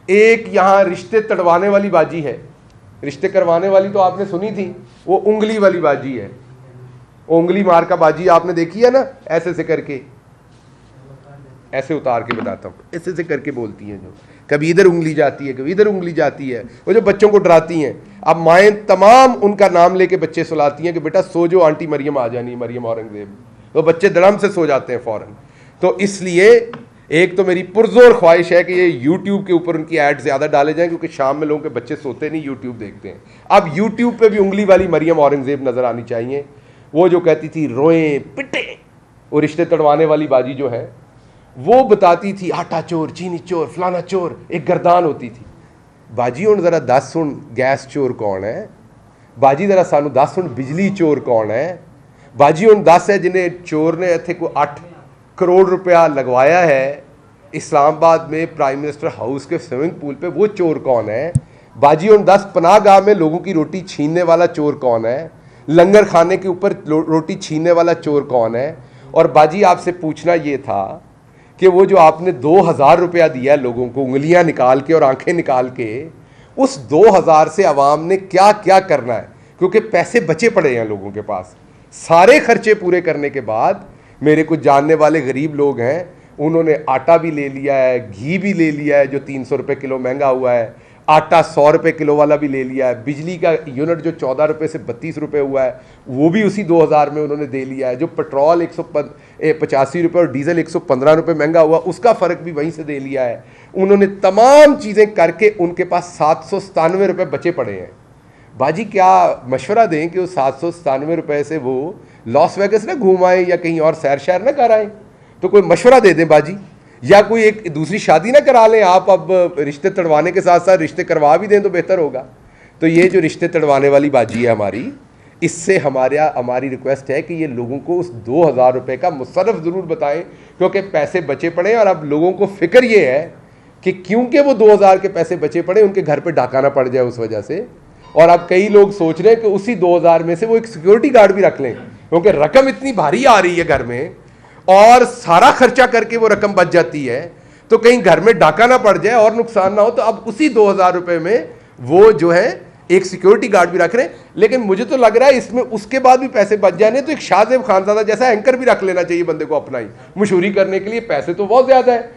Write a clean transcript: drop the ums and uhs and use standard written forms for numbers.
एक यहाँ रिश्ते तड़वाने वाली बाजी है, रिश्ते करवाने वाली तो आपने सुनी थी, वो उंगली वाली बाजी है। उंगली मार का बाजी आपने देखी है ना, ऐसे से करके, ऐसे उतार के बताता हूँ, ऐसे से करके बोलती हैं, जो कभी इधर उंगली जाती है कभी इधर उंगली जाती है, वो जो बच्चों को डराती हैं। अब माएँ तमाम उनका नाम लेके बच्चे सुलाती हैं कि बेटा सो जो, आंटी मरियम आ जानी, मरियम औरंगजेब, तो बच्चे धड़म से सो जाते हैं फौरन। तो इसलिए एक तो मेरी पुरजोर ख्वाहिश है कि ये यूट्यूब के ऊपर उनकी ऐड ज़्यादा डाले जाएं, क्योंकि शाम में लोगों के बच्चे सोते नहीं, यूट्यूब देखते हैं। अब यूट्यूब पे भी उंगली वाली मरियम औरंगजेब नज़र आनी चाहिए, वो जो कहती थी रोएं पिटे। वो रिश्ते तड़वाने वाली बाजी जो है वो बताती थी आटा चोर, चीनी चोर, फलाना चोर, एक गर्दान होती थी। बाजी हुण जरा दस सुन गैस चोर कौन है, बाजी जरा सानू दस सुन बिजली चोर कौन है, बाजी हुण दस है जिन्हें चोर ने इत्थे कोई 8 करोड़ रुपया लगवाया है इस्लामाबाद में प्राइम मिनिस्टर हाउस के स्विमिंग पूल पे, वो चोर कौन है। बाजी हुण 10 पनाहगाह में लोगों की रोटी छीनने वाला चोर कौन है, लंगर खाने के ऊपर रोटी छीनने वाला चोर कौन है। और बाजी आपसे पूछना ये था कि वो जो आपने 2000 रुपया दिया लोगों को उंगलियां निकाल के और आंखें निकाल के, उस 2000 से अवाम ने क्या क्या करना है, क्योंकि पैसे बचे पड़े हैं लोगों के पास। सारे खर्चे पूरे करने के बाद मेरे कुछ जानने वाले गरीब लोग हैं, उन्होंने आटा भी ले लिया है, घी भी ले लिया है जो 300 रुपये किलो महंगा हुआ है, आटा 100 रुपये किलो वाला भी ले लिया है, बिजली का यूनिट जो 14 रुपये से 32 रुपये हुआ है वो भी उसी 2000 में उन्होंने दे लिया है, जो पेट्रोल 185 रुपये और डीजल 115 रुपये महंगा हुआ उसका फ़र्क भी वहीं से दे लिया है। उन्होंने तमाम चीज़ें करके उनके पास 797 रुपये बचे पड़े हैं। बाजी क्या मशवरा दें कि वो 797 रुपये से वो लॉस वेगस ना घूम आए या कहीं और सैर शहर ना कर आए, तो कोई मशवरा दे दें बाजी, या कोई एक दूसरी शादी ना करा लें आप। अब रिश्ते तड़वाने के साथ साथ रिश्ते करवा भी दें तो बेहतर होगा। तो ये जो रिश्ते तड़वाने वाली बाजी है हमारी, इससे हमारी रिक्वेस्ट है कि ये लोगों को उस 2000 रुपये का मुसर्रफ ज़रूर बताएं, क्योंकि पैसे बचे पड़े। और अब लोगों को फिक्र ये है कि क्योंकि वो 2000 के पैसे बचे पड़े, उनके घर पर डाका ना पड़ जाए उस वजह से। और अब कई लोग सोच रहे हैं कि उसी 2000 में से वो एक सिक्योरिटी गार्ड भी रख लें, क्योंकि रकम इतनी भारी आ रही है घर में और सारा खर्चा करके वो रकम बच जाती है, तो कहीं घर में डाका ना पड़ जाए और नुकसान ना हो। तो अब उसी 2000 रुपये में वो जो है एक सिक्योरिटी गार्ड भी रख रहे हैं। लेकिन मुझे तो लग रहा है इसमें उसके बाद भी पैसे बच जाने, तो एक शाहजेब खानजादा जैसा एंकर भी रख लेना चाहिए बंदे को अपना ही मशहूरी करने के लिए। पैसे तो बहुत ज़्यादा है।